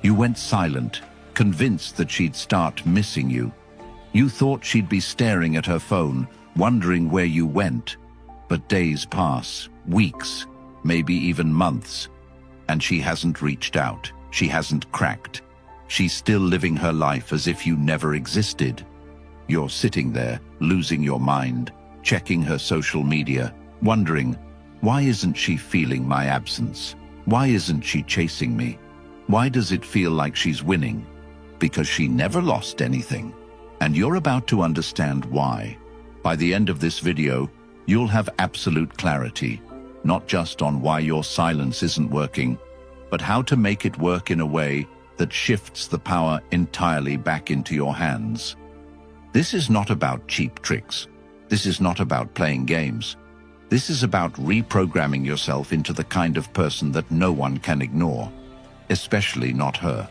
You went silent, convinced that she'd start missing you. You thought she'd be staring at her phone, wondering where you went. But days pass, weeks, maybe even months, and she hasn't reached out. She hasn't cracked. She's still living her life as if you never existed. You're sitting there, losing your mind, checking her social media, wondering, why isn't she feeling my absence? Why isn't she chasing me? Why does it feel like she's winning? Because she never lost anything. And you're about to understand why. By the end of this video, you'll have absolute clarity, not just on why your silence isn't working, but how to make it work in a way that shifts the power entirely back into your hands. This is not about cheap tricks. This is not about playing games. This is about reprogramming yourself into the kind of person that no one can ignore, especially not her.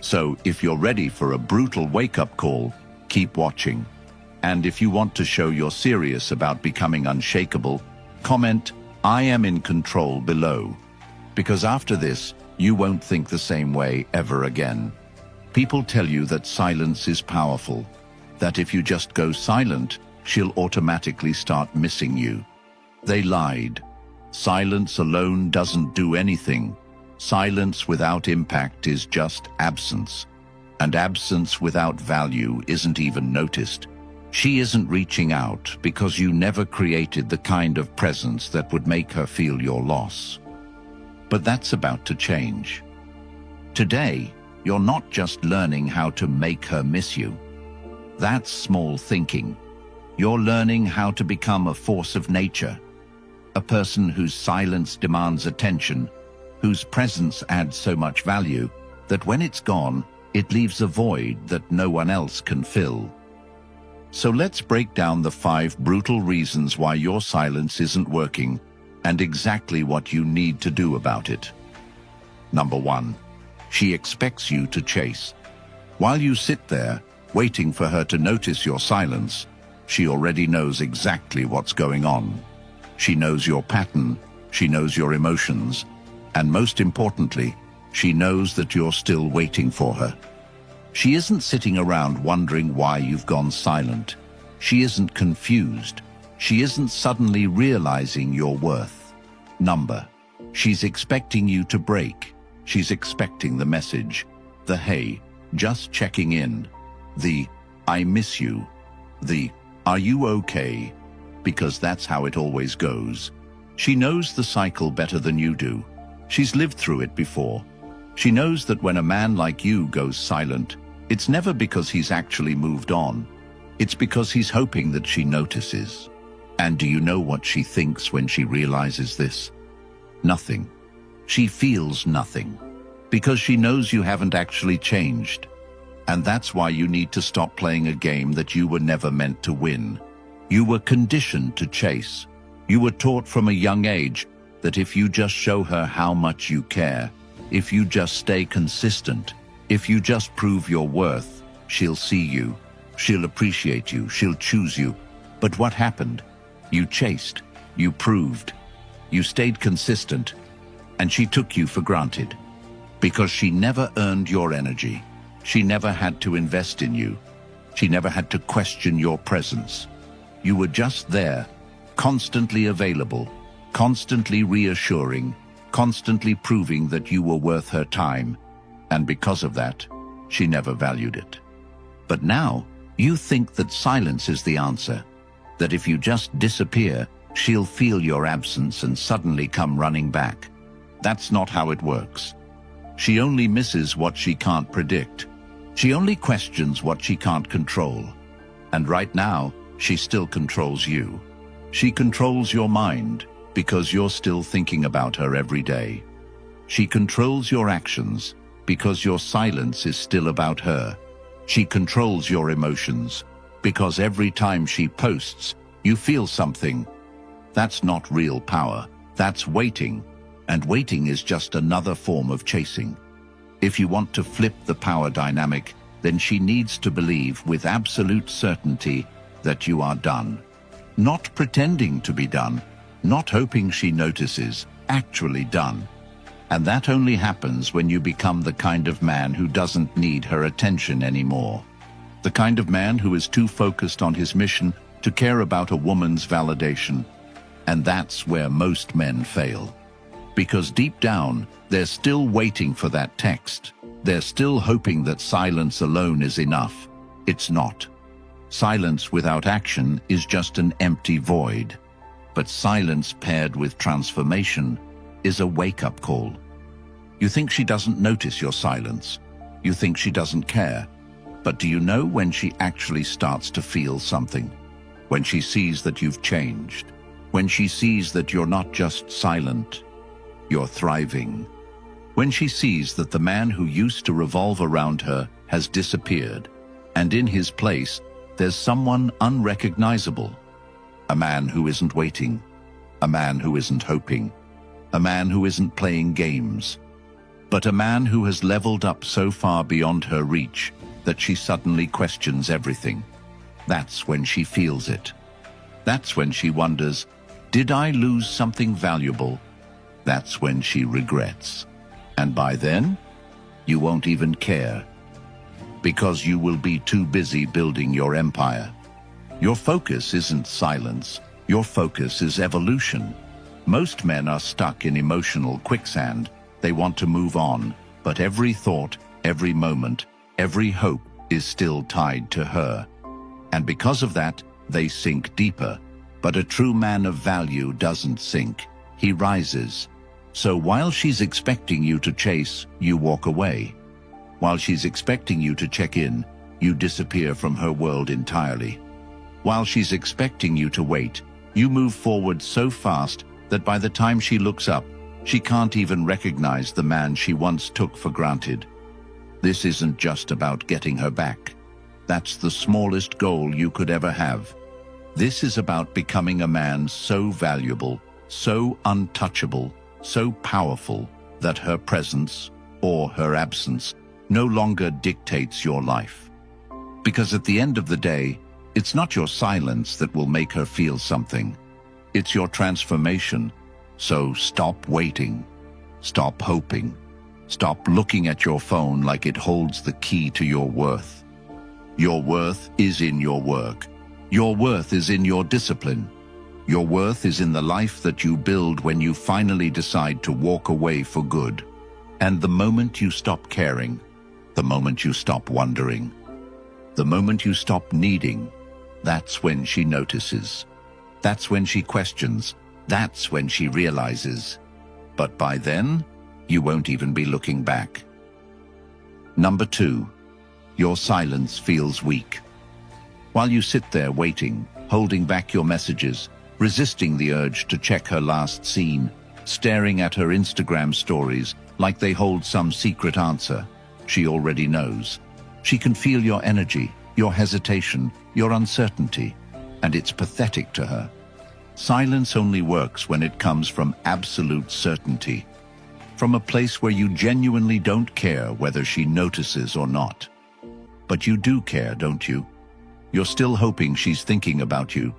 So, if you're ready for a brutal wake-up call, keep watching. And if you want to show you're serious about becoming unshakable, comment, "I am in control" below. Because after this, you won't think the same way ever again. People tell you that silence is powerful, that if you just go silent, she'll automatically start missing you. They lied. Silence alone doesn't do anything. Silence without impact is just absence. And absence without value isn't even noticed. She isn't reaching out because you never created the kind of presence that would make her feel your loss. But that's about to change. Today, you're not just learning how to make her miss you. That's small thinking. You're learning how to become a force of nature. A person whose silence demands attention, whose presence adds so much value that when it's gone, it leaves a void that no one else can fill. So let's break down the 5 brutal reasons why your silence isn't working and exactly what you need to do about it. Number 1. She expects you to chase. While you sit there, waiting for her to notice your silence, she already knows exactly what's going on. She knows your pattern, she knows your emotions, and most importantly, she knows that you're still waiting for her. She isn't sitting around wondering why you've gone silent. She isn't confused. She isn't suddenly realizing your worth. She's expecting you to break. She's expecting the message, the "Hey, just checking in," the "I miss you," the "Are you okay?" Because that's how it always goes. She knows the cycle better than you do. She's lived through it before. She knows that when a man like you goes silent, it's never because he's actually moved on. It's because he's hoping that she notices. And do you know what she thinks when she realizes this? Nothing. She feels nothing. Because she knows you haven't actually changed. And that's why you need to stop playing a game that you were never meant to win. You were conditioned to chase. You were taught from a young age that if you just show her how much you care, if you just stay consistent, if you just prove your worth, she'll see you, she'll appreciate you, she'll choose you. But what happened? You chased, you proved, you stayed consistent, and she took you for granted. Because she never earned your energy. She never had to invest in you. She never had to question your presence. You were just there, constantly available, constantly reassuring, constantly proving that you were worth her time. And because of that, she never valued it. But now, you think that silence is the answer, that if you just disappear, she'll feel your absence and suddenly come running back. That's not how it works. She only misses what she can't predict. She only questions what she can't control. And right now, she still controls you. She controls your mind because you're still thinking about her every day. She controls your actions because your silence is still about her. She controls your emotions because every time she posts, you feel something. That's not real power. That's waiting. And waiting is just another form of chasing. If you want to flip the power dynamic, then she needs to believe with absolute certainty that you are done. Not pretending to be done, not hoping she notices, actually done. And that only happens when you become the kind of man who doesn't need her attention anymore. The kind of man who is too focused on his mission to care about a woman's validation. And that's where most men fail. Because deep down, they're still waiting for that text. They're still hoping that silence alone is enough. It's not. Silence without action is just an empty void. But silence paired with transformation is a wake-up call. You think she doesn't notice your silence. You think she doesn't care. But do you know when she actually starts to feel something? When she sees that you've changed. When she sees that you're not just silent, you're thriving. When she sees that the man who used to revolve around her has disappeared, and in his place, there's someone unrecognizable. A man who isn't waiting. A man who isn't hoping. A man who isn't playing games. But a man who has leveled up so far beyond her reach that she suddenly questions everything. That's when she feels it. That's when she wonders, did I lose something valuable? That's when she regrets. And by then, you won't even care. Because you will be too busy building your empire. Your focus isn't silence. Your focus is evolution. Most men are stuck in emotional quicksand. They want to move on, but every thought, every moment, every hope is still tied to her. And because of that, they sink deeper. But a true man of value doesn't sink. He rises. So while she's expecting you to chase, you walk away. While she's expecting you to check in, you disappear from her world entirely. While she's expecting you to wait, you move forward so fast that by the time she looks up, she can't even recognize the man she once took for granted. This isn't just about getting her back. That's the smallest goal you could ever have. This is about becoming a man so valuable, so untouchable, so powerful that her presence or her absence no longer dictates your life. Because at the end of the day, it's not your silence that will make her feel something. It's your transformation. So stop waiting. Stop hoping. Stop looking at your phone like it holds the key to your worth. Your worth is in your work. Your worth is in your discipline. Your worth is in the life that you build when you finally decide to walk away for good. And the moment you stop caring, the moment you stop wondering, the moment you stop needing, that's when she notices. That's when she questions. That's when she realizes. But by then, you won't even be looking back. Number 2, your silence feels weak. While you sit there waiting, holding back your messages, resisting the urge to check her last scene, staring at her Instagram stories like they hold some secret answer, she already knows. She can feel your energy, your hesitation, your uncertainty, and it's pathetic to her. Silence only works when it comes from absolute certainty, from a place where you genuinely don't care whether she notices or not. But you do care, don't you? You're still hoping she's thinking about you.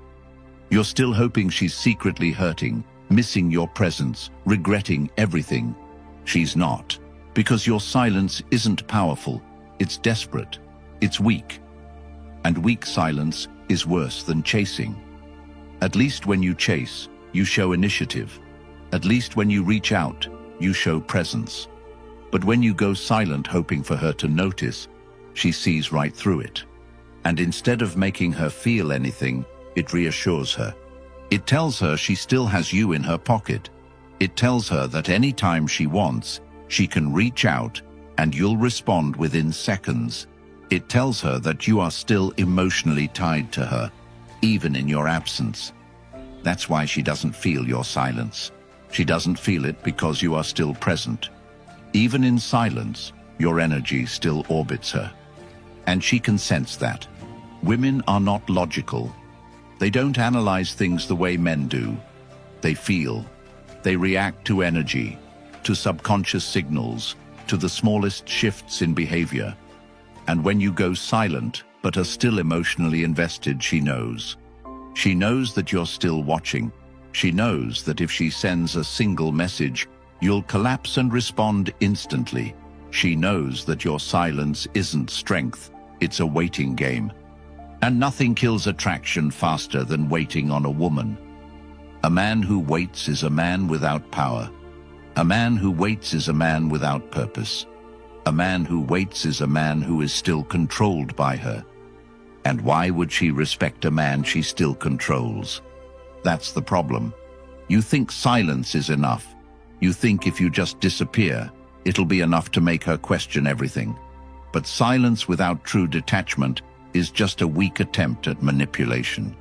You're still hoping she's secretly hurting, missing your presence, regretting everything. She's not, because your silence isn't powerful, it's desperate, it's weak. And weak silence is worse than chasing. At least when you chase, you show initiative. At least when you reach out, you show presence. But when you go silent hoping for her to notice, she sees right through it. And instead of making her feel anything, it reassures her. It tells her she still has you in her pocket. It tells her that any time she wants, she can reach out and you'll respond within seconds. It tells her that you are still emotionally tied to her, even in your absence. That's why she doesn't feel your silence. She doesn't feel it because you are still present. Even in silence, your energy still orbits her. And she can sense that. Women are not logical. They don't analyze things the way men do. They feel. They react to energy, to subconscious signals, to the smallest shifts in behavior. And when you go silent, but are still emotionally invested, she knows. She knows that you're still watching. She knows that if she sends a single message, You'll collapse and respond instantly. She knows that your silence isn't strength, it's a waiting game. And nothing kills attraction faster than waiting on a woman. A man who waits is a man without power. A man who waits is a man without purpose. A man who waits is a man who is still controlled by her. And why would she respect a man she still controls? That's the problem. You think silence is enough. You think if you just disappear, it'll be enough to make her question everything. But silence without true detachment is just a weak attempt at manipulation.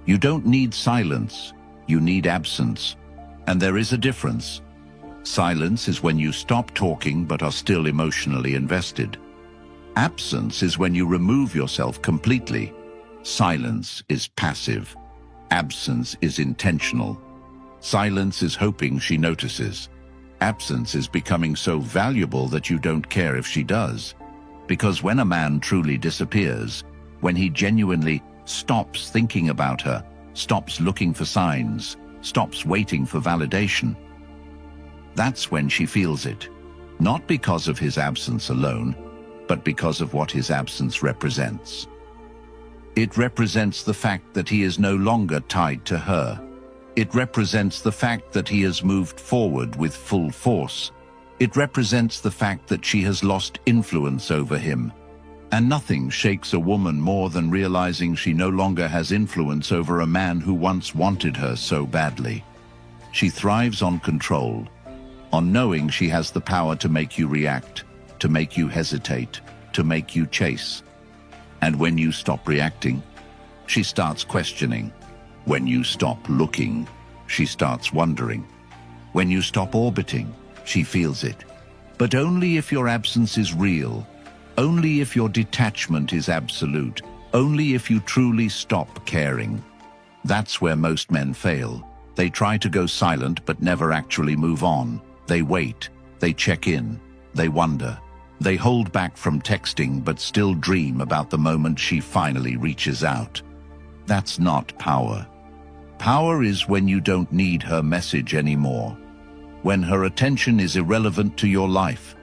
You don't need silence, you need absence. And there is a difference. Silence is when you stop talking but are still emotionally invested. Absence is when you remove yourself completely. Silence is passive. Absence is intentional. Silence is hoping she notices. Absence is becoming so valuable that you don't care if she does. Because when a man truly disappears, when he genuinely stops thinking about her, stops looking for signs, stops waiting for validation, that's when she feels it. Not because of his absence alone, but because of what his absence represents. It represents the fact that he is no longer tied to her. It represents the fact that he has moved forward with full force. It represents the fact that she has lost influence over him. And nothing shakes a woman more than realizing she no longer has influence over a man who once wanted her so badly. She thrives on control, on knowing she has the power to make you react, to make you hesitate, to make you chase. And when you stop reacting, she starts questioning. When you stop looking, she starts wondering. When you stop orbiting, she feels it. But only if your absence is real, only if your detachment is absolute, only if you truly stop caring. That's where most men fail. They try to go silent but never actually move on. They wait, they check in, they wonder. They hold back from texting but still dream about the moment she finally reaches out. That's not power. Power is when you don't need her message anymore. When her attention is irrelevant to your life.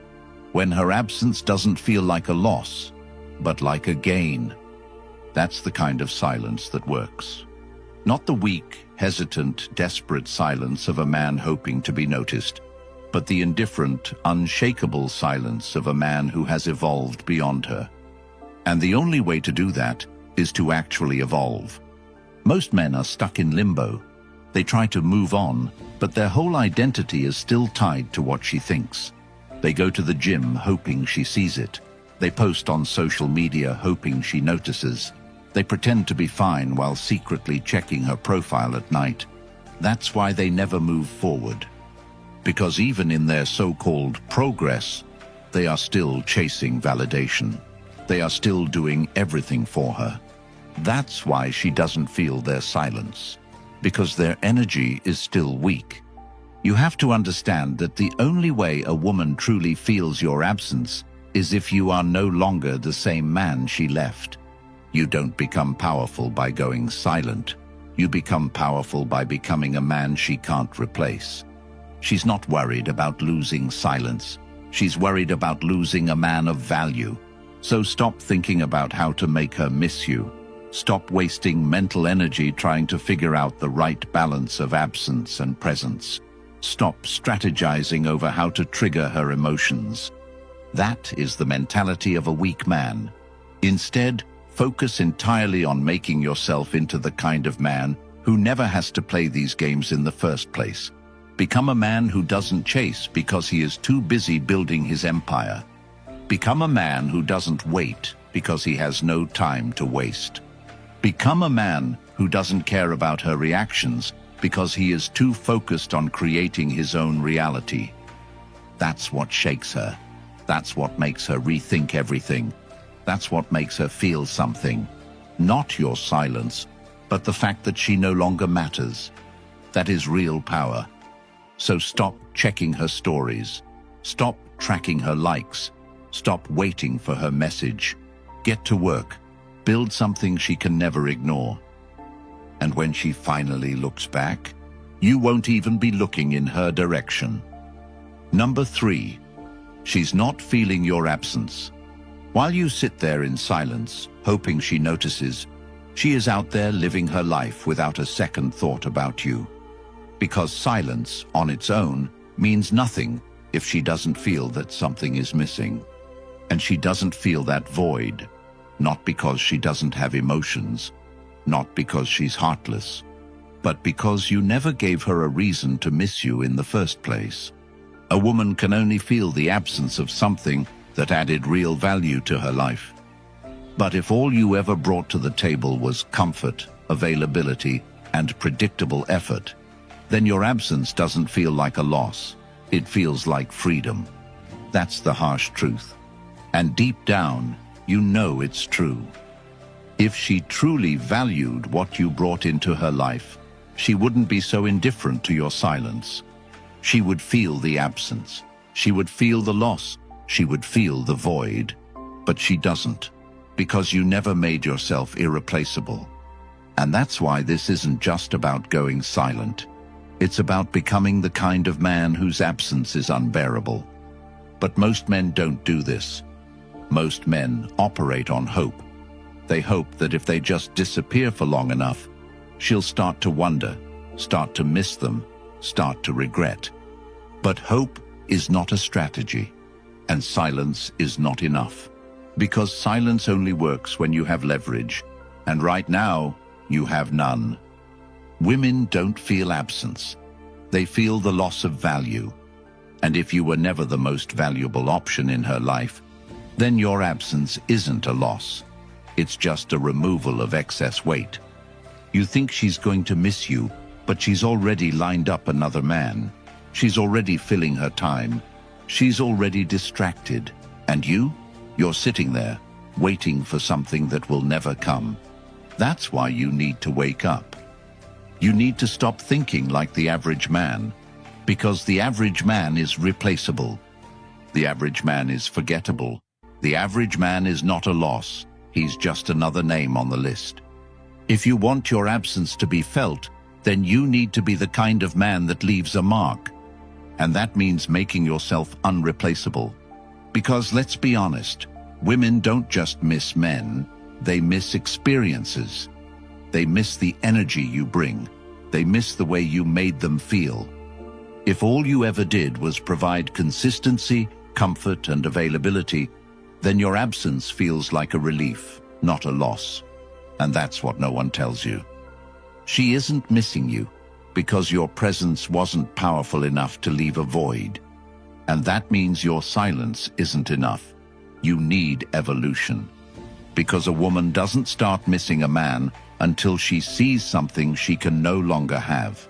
When her absence doesn't feel like a loss, but like a gain. That's the kind of silence that works. Not the weak, hesitant, desperate silence of a man hoping to be noticed, but the indifferent, unshakable silence of a man who has evolved beyond her. And the only way to do that is to actually evolve. Most men are stuck in limbo. They try to move on, but their whole identity is still tied to what she thinks. They go to the gym hoping she sees it. They post on social media hoping she notices. They pretend to be fine while secretly checking her profile at night. That's why they never move forward. Because even in their so-called progress, they are still chasing validation. They are still doing everything for her. That's why she doesn't feel their silence, because their energy is still weak. You have to understand that the only way a woman truly feels your absence is if you are no longer the same man she left. You don't become powerful by going silent. You become powerful by becoming a man she can't replace. She's not worried about losing silence. She's worried about losing a man of value. So stop thinking about how to make her miss you. Stop wasting mental energy trying to figure out the right balance of absence and presence. Stop strategizing over how to trigger her emotions. That is the mentality of a weak man. Instead, focus entirely on making yourself into the kind of man who never has to play these games in the first place. Become a man who doesn't chase because he is too busy building his empire. Become a man who doesn't wait because he has no time to waste. Become a man who doesn't care about her reactions because he is too focused on creating his own reality. That's what shakes her. That's what makes her rethink everything. That's what makes her feel something. Not your silence, but the fact that she no longer matters. That is real power. So stop checking her stories. Stop tracking her likes. Stop waiting for her message. Get to work. Build something she can never ignore. And when she finally looks back, you won't even be looking in her direction. Number 3. She's not feeling your absence. While you sit there in silence, hoping she notices, she is out there living her life without a second thought about you. Because silence, on its own, means nothing if she doesn't feel that something is missing. And she doesn't feel that void, not because she doesn't have emotions, not because she's heartless, but because you never gave her a reason to miss you in the first place. A woman can only feel the absence of something that added real value to her life. But if all you ever brought to the table was comfort, availability, and predictable effort, then your absence doesn't feel like a loss. It feels like freedom. That's the harsh truth. And deep down, you know it's true. If she truly valued what you brought into her life, she wouldn't be so indifferent to your silence. She would feel the absence. She would feel the loss. She would feel the void. But she doesn't, because you never made yourself irreplaceable. And that's why this isn't just about going silent. It's about becoming the kind of man whose absence is unbearable. But most men don't do this. Most men operate on hope. They hope that if they just disappear for long enough, she'll start to wonder, start to miss them, start to regret. But hope is not a strategy, and silence is not enough. Because silence only works when you have leverage, and right now, you have none. Women don't feel absence. They feel the loss of value. And if you were never the most valuable option in her life, then your absence isn't a loss. It's just a removal of excess weight. You think she's going to miss you, but she's already lined up another man. She's already filling her time. She's already distracted. And you're sitting there, waiting for something that will never come. That's why you need to wake up. You need to stop thinking like the average man, because the average man is replaceable. The average man is forgettable. The average man is not a loss. He's just another name on the list. If you want your absence to be felt, then you need to be the kind of man that leaves a mark. And that means making yourself unreplaceable. Because let's be honest, women don't just miss men, they miss experiences. They miss the energy you bring. They miss the way you made them feel. If all you ever did was provide consistency, comfort, and availability, then your absence feels like a relief, not a loss. And that's what no one tells you. She isn't missing you because your presence wasn't powerful enough to leave a void. And that means your silence isn't enough. You need evolution. Because a woman doesn't start missing a man until she sees something she can no longer have.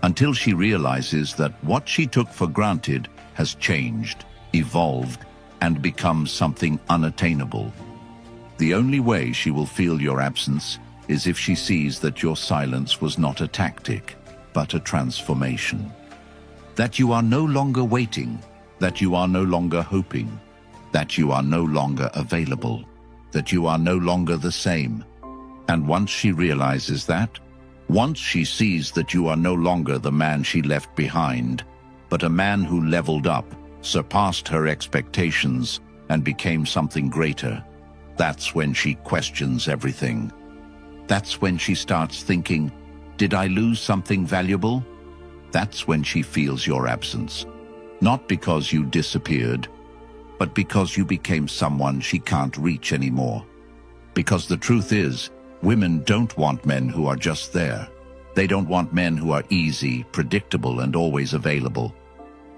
Until she realizes that what she took for granted has changed, evolved, and become something unattainable. The only way she will feel your absence is if she sees that your silence was not a tactic, but a transformation. That you are no longer waiting, that you are no longer hoping, that you are no longer available, that you are no longer the same. And once she realizes that, once she sees that you are no longer the man she left behind, but a man who leveled up, surpassed her expectations, and became something greater, that's when she questions everything. That's when she starts thinking, did I lose something valuable? That's when she feels your absence. Not because you disappeared, but because you became someone she can't reach anymore. Because the truth is, women don't want men who are just there. They don't want men who are easy, predictable, and always available.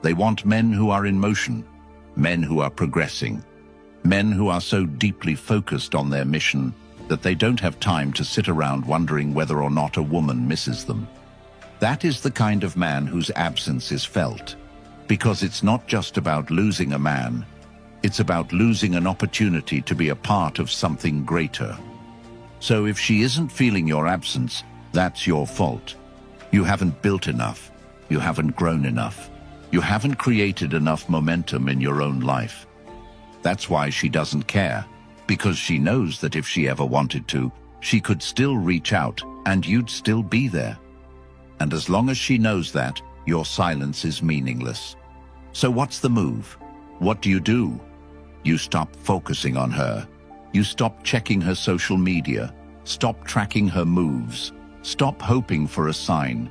They want men who are in motion, men who are progressing, men who are so deeply focused on their mission that they don't have time to sit around wondering whether or not a woman misses them. That is the kind of man whose absence is felt. Because it's not just about losing a man, it's about losing an opportunity to be a part of something greater. So if she isn't feeling your absence, that's your fault. You haven't built enough. You haven't grown enough. You haven't created enough momentum in your own life. That's why she doesn't care, because she knows that if she ever wanted to, she could still reach out and you'd still be there. And as long as she knows that, your silence is meaningless. So what's the move? What do? You stop focusing on her. You stop checking her social media. Stop tracking her moves. Stop hoping for a sign.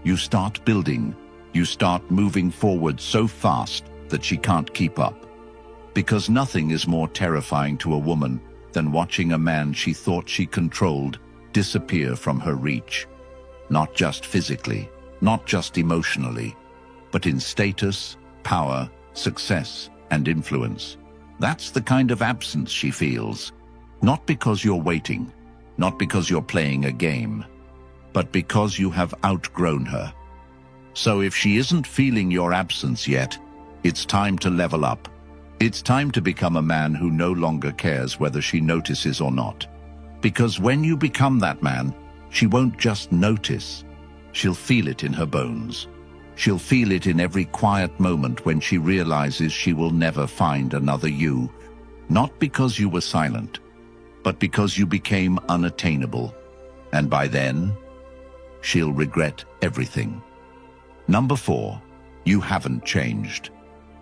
You start building. You start moving forward so fast that she can't keep up. Because nothing is more terrifying to a woman than watching a man she thought she controlled disappear from her reach. Not just physically, not just emotionally, but in status, power, success, and influence. That's the kind of absence she feels. Not because you're waiting, not because you're playing a game, but because you have outgrown her. So if she isn't feeling your absence yet, it's time to level up. It's time to become a man who no longer cares whether she notices or not. Because when you become that man, she won't just notice. She'll feel it in her bones. She'll feel it in every quiet moment when she realizes she will never find another you. Not because you were silent, but because you became unattainable. And by then, she'll regret everything. Number 4, you haven't changed.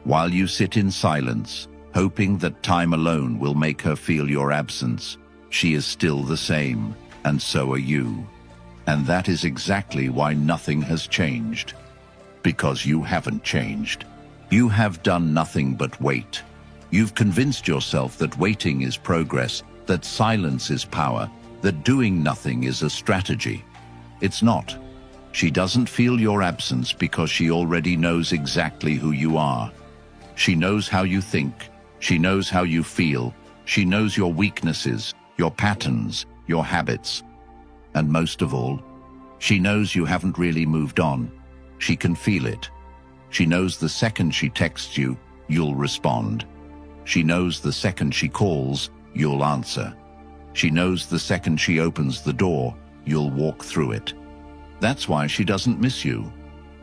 While you sit in silence, hoping that time alone will make her feel your absence, she is still the same, and so are you. And that is exactly why nothing has changed. Because you haven't changed. You have done nothing but wait. You've convinced yourself that waiting is progress, that silence is power, that doing nothing is a strategy. It's not. She doesn't feel your absence because she already knows exactly who you are. She knows how you think. She knows how you feel. She knows your weaknesses, your patterns, your habits. And most of all, she knows you haven't really moved on. She can feel it. She knows the second she texts you, you'll respond. She knows the second she calls, you'll answer. She knows the second she opens the door, you'll walk through it. That's why she doesn't miss you,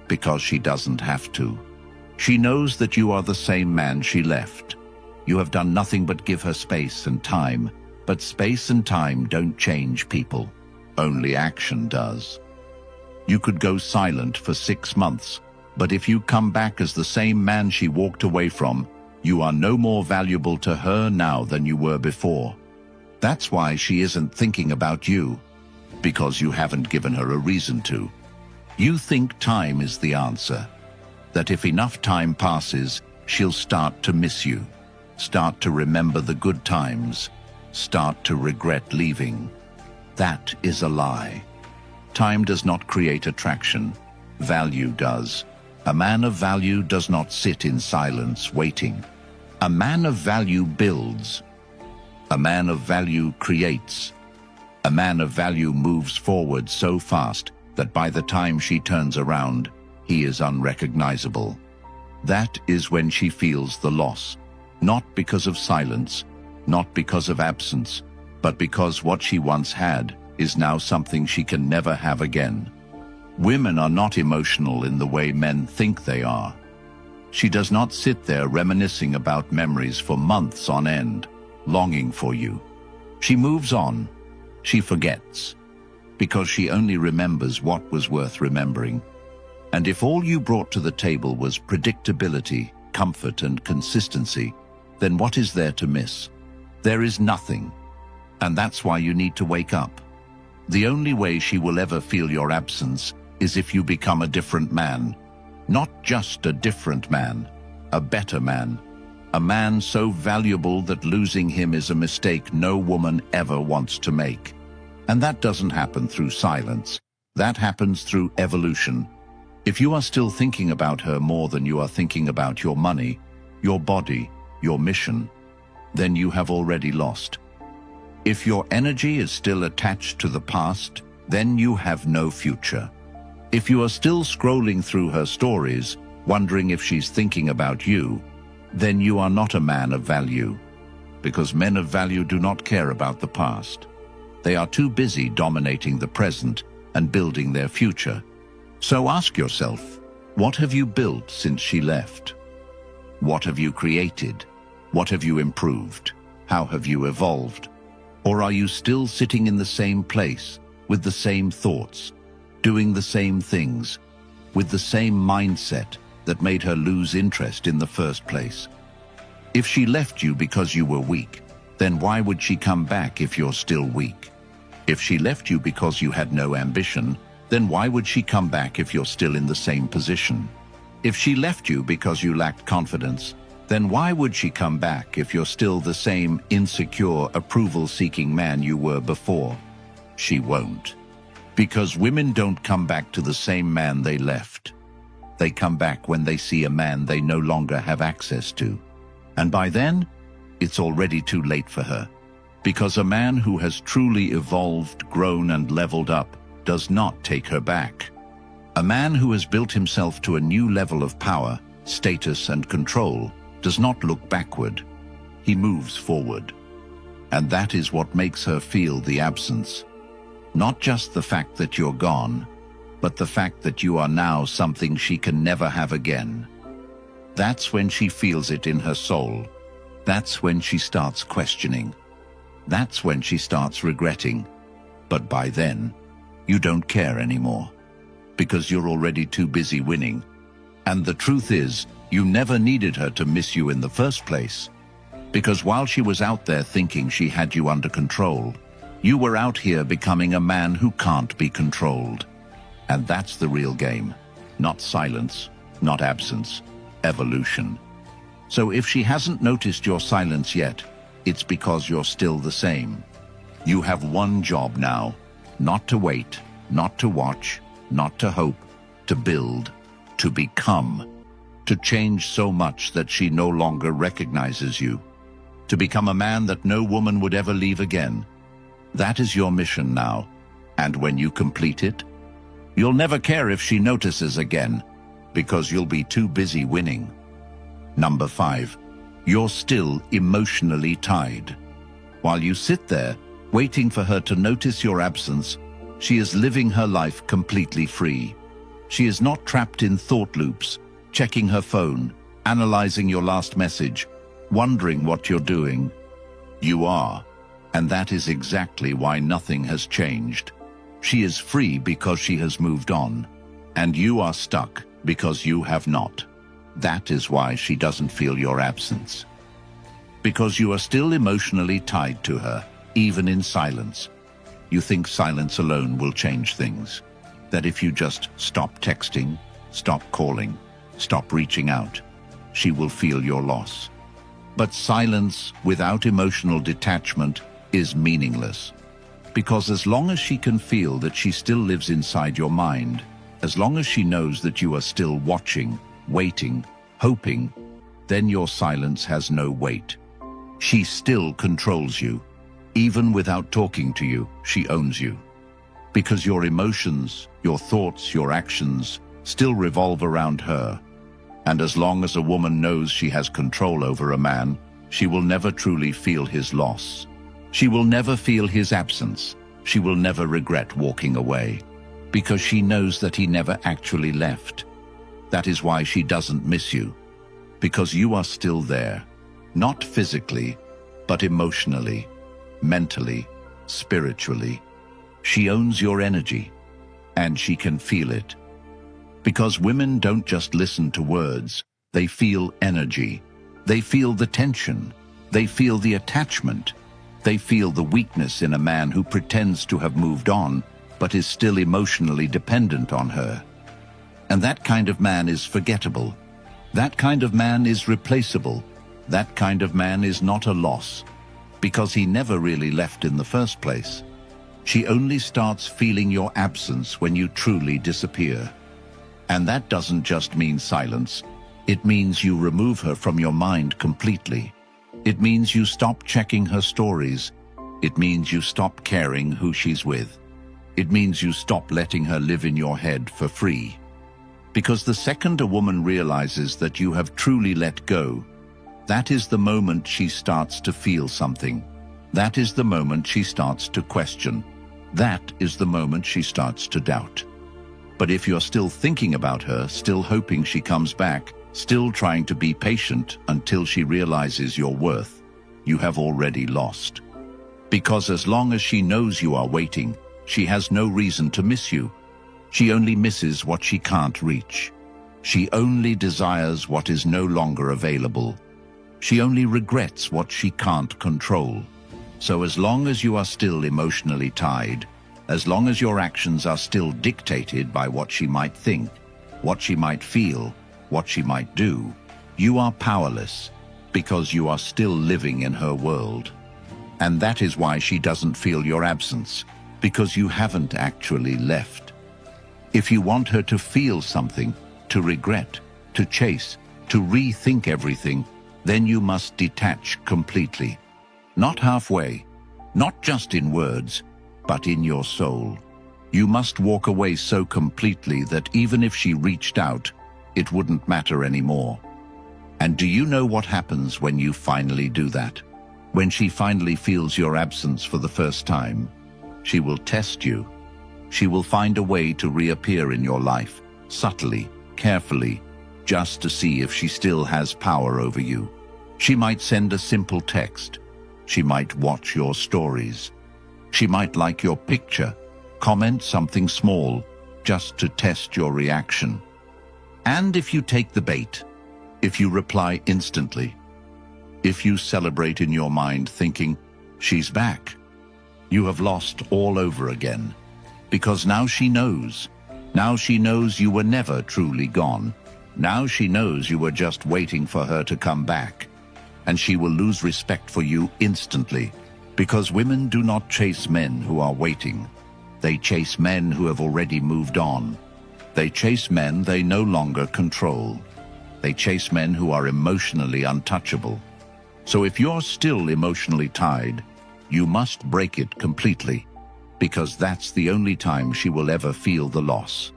because she doesn't have to. She knows that you are the same man she left. You have done nothing but give her space and time, but space and time don't change people. Only action does. You could go silent for 6 months, but if you come back as the same man she walked away from, you are no more valuable to her now than you were before. That's why she isn't thinking about you, because you haven't given her a reason to. You think time is the answer, that if enough time passes, she'll start to miss you, start to remember the good times, start to regret leaving. That is a lie. Time does not create attraction. Value does. A man of value does not sit in silence waiting. A man of value builds. A man of value creates. A man of value moves forward so fast that by the time she turns around, he is unrecognizable. That is when she feels the loss, not because of silence, not because of absence, but because what she once had is now something she can never have again. Women are not emotional in the way men think they are. She does not sit there reminiscing about memories for months on end, longing for you. She moves on. She forgets, because she only remembers what was worth remembering. And if all you brought to the table was predictability, comfort, and consistency, then what is there to miss? There is nothing. And that's why you need to wake up. The only way she will ever feel your absence is if you become a different man. Not just a different man, a better man. A man so valuable that losing him is a mistake no woman ever wants to make. And that doesn't happen through silence. That happens through evolution. If you are still thinking about her more than you are thinking about your money, your body, your mission, then you have already lost. If your energy is still attached to the past, then you have no future. If you are still scrolling through her stories, wondering if she's thinking about you, then you are not a man of value. Because men of value do not care about the past. They are too busy dominating the present and building their future. So ask yourself, what have you built since she left? What have you created? What have you improved? How have you evolved? Or are you still sitting in the same place, with the same thoughts, doing the same things, with the same mindset, that made her lose interest in the first place? If she left you because you were weak, then why would she come back if you're still weak? If she left you because you had no ambition, then why would she come back if you're still in the same position? If she left you because you lacked confidence, then why would she come back if you're still the same insecure, approval-seeking man you were before? She won't. Because women don't come back to the same man they left. They come back when they see a man they no longer have access to. And by then, it's already too late for her. Because a man who has truly evolved, grown, and leveled up does not take her back. A man who has built himself to a new level of power, status, and control does not look backward. He moves forward. And that is what makes her feel the absence. Not just the fact that you're gone, but the fact that you are now something she can never have again. That's when she feels it in her soul. That's when she starts questioning. That's when she starts regretting. But by then, you don't care anymore, because you're already too busy winning. And the truth is, you never needed her to miss you in the first place, because while she was out there thinking she had you under control, you were out here becoming a man who can't be controlled. And that's the real game. Not silence, not absence, evolution. So if she hasn't noticed your silence yet, it's because you're still the same. You have one job now: not to wait, not to watch, not to hope, to build, to become, to change so much that she no longer recognizes you, to become a man that no woman would ever leave again. That is your mission now, and when you complete it, you'll never care if she notices again, because you'll be too busy winning. Number 5, you're still emotionally tied. While you sit there, waiting for her to notice your absence, she is living her life completely free. She is not trapped in thought loops, checking her phone, analyzing your last message, wondering what you're doing. You are, and that is exactly why nothing has changed. She is free because she has moved on, and you are stuck because you have not. That is why she doesn't feel your absence. Because you are still emotionally tied to her, even in silence. You think silence alone will change things. That if you just stop texting, stop calling, stop reaching out, she will feel your loss. But silence without emotional detachment is meaningless. Because as long as she can feel that she still lives inside your mind, as long as she knows that you are still watching, waiting, hoping, then your silence has no weight. She still controls you. Even without talking to you, she owns you. Because your emotions, your thoughts, your actions still revolve around her. And as long as a woman knows she has control over a man, she will never truly feel his loss. She will never feel his absence. She will never regret walking away, because she knows that he never actually left. That is why she doesn't miss you, because you are still there, not physically, but emotionally, mentally, spiritually. She owns your energy, and she can feel it. Because women don't just listen to words, they feel energy. They feel the tension. They feel the attachment. They feel the weakness in a man who pretends to have moved on, but is still emotionally dependent on her. And that kind of man is forgettable. That kind of man is replaceable. That kind of man is not a loss, because he never really left in the first place. She only starts feeling your absence when you truly disappear. And that doesn't just mean silence. It means you remove her from your mind completely. It means you stop checking her stories. It means you stop caring who she's with. It means you stop letting her live in your head for free. Because the second a woman realizes that you have truly let go, that is the moment she starts to feel something. That is the moment she starts to question. That is the moment she starts to doubt. But if you're still thinking about her, still hoping she comes back, still trying to be patient until she realizes your worth, you have already lost. Because as long as she knows you are waiting, she has no reason to miss you. She only misses what she can't reach. She only desires what is no longer available. She only regrets what she can't control. So as long as you are still emotionally tied, as long as your actions are still dictated by what she might think, what she might feel, what she might do, you are powerless because you are still living in her world. And that is why she doesn't feel your absence, because you haven't actually left. If you want her to feel something, to regret, to chase, to rethink everything, then you must detach completely. Not halfway, not just in words, but in your soul. You must walk away so completely that even if she reached out, it wouldn't matter anymore. And do you know what happens when you finally do that? When she finally feels your absence for the first time, she will test you. She will find a way to reappear in your life, subtly, carefully, just to see if she still has power over you. She might send a simple text. She might watch your stories. She might like your picture, comment something small, just to test your reaction. And if you take the bait, if you reply instantly, if you celebrate in your mind thinking, she's back, you have lost all over again. Because now she knows. Now she knows you were never truly gone. Now she knows you were just waiting for her to come back. And she will lose respect for you instantly. Because women do not chase men who are waiting. They chase men who have already moved on. They chase men they no longer control. They chase men who are emotionally untouchable. So if you're still emotionally tied, you must break it completely, because that's the only time she will ever feel the loss.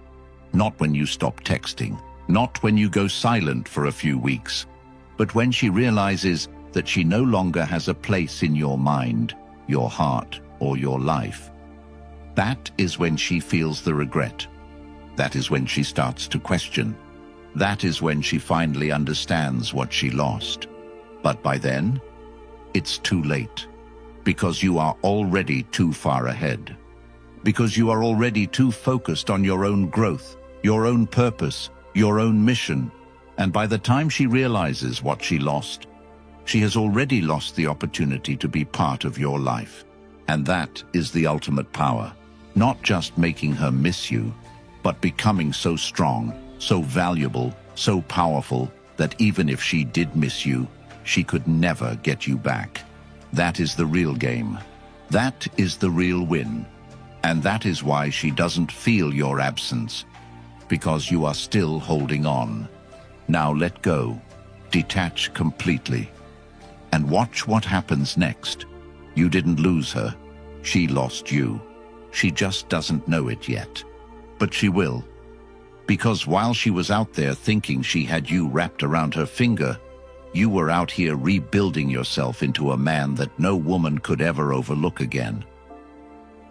Not when you stop texting, not when you go silent for a few weeks, but when she realizes that she no longer has a place in your mind, your heart, or your life. That is when she feels the regret. That is when she starts to question. That is when she finally understands what she lost. But by then, it's too late, because you are already too far ahead. Because you are already too focused on your own growth, your own purpose, your own mission. And by the time she realizes what she lost, she has already lost the opportunity to be part of your life. And that is the ultimate power. Not just making her miss you, but becoming so strong, so valuable, so powerful, that even if she did miss you, she could never get you back. That is the real game. That is the real win. And that is why she doesn't feel your absence, because you are still holding on. Now let go. Detach completely. And watch what happens next. You didn't lose her. She lost you. She just doesn't know it yet. But she will. Because while she was out there thinking she had you wrapped around her finger, you were out here rebuilding yourself into a man that no woman could ever overlook again.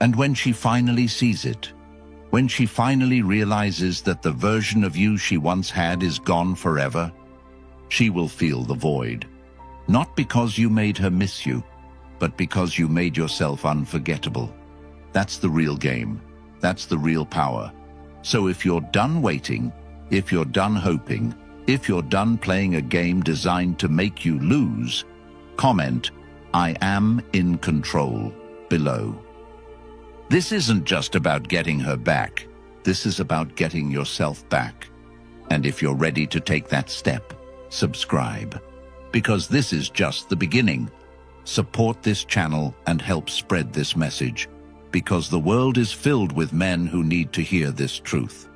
And when she finally sees it, when she finally realizes that the version of you she once had is gone forever, she will feel the void. Not because you made her miss you, but because you made yourself unforgettable. That's the real game. That's the real power. So if you're done waiting, if you're done hoping, if you're done playing a game designed to make you lose, comment, "I am in control," below. This isn't just about getting her back. This is about getting yourself back. And if you're ready to take that step, subscribe. Because this is just the beginning. Support this channel and help spread this message, because the world is filled with men who need to hear this truth.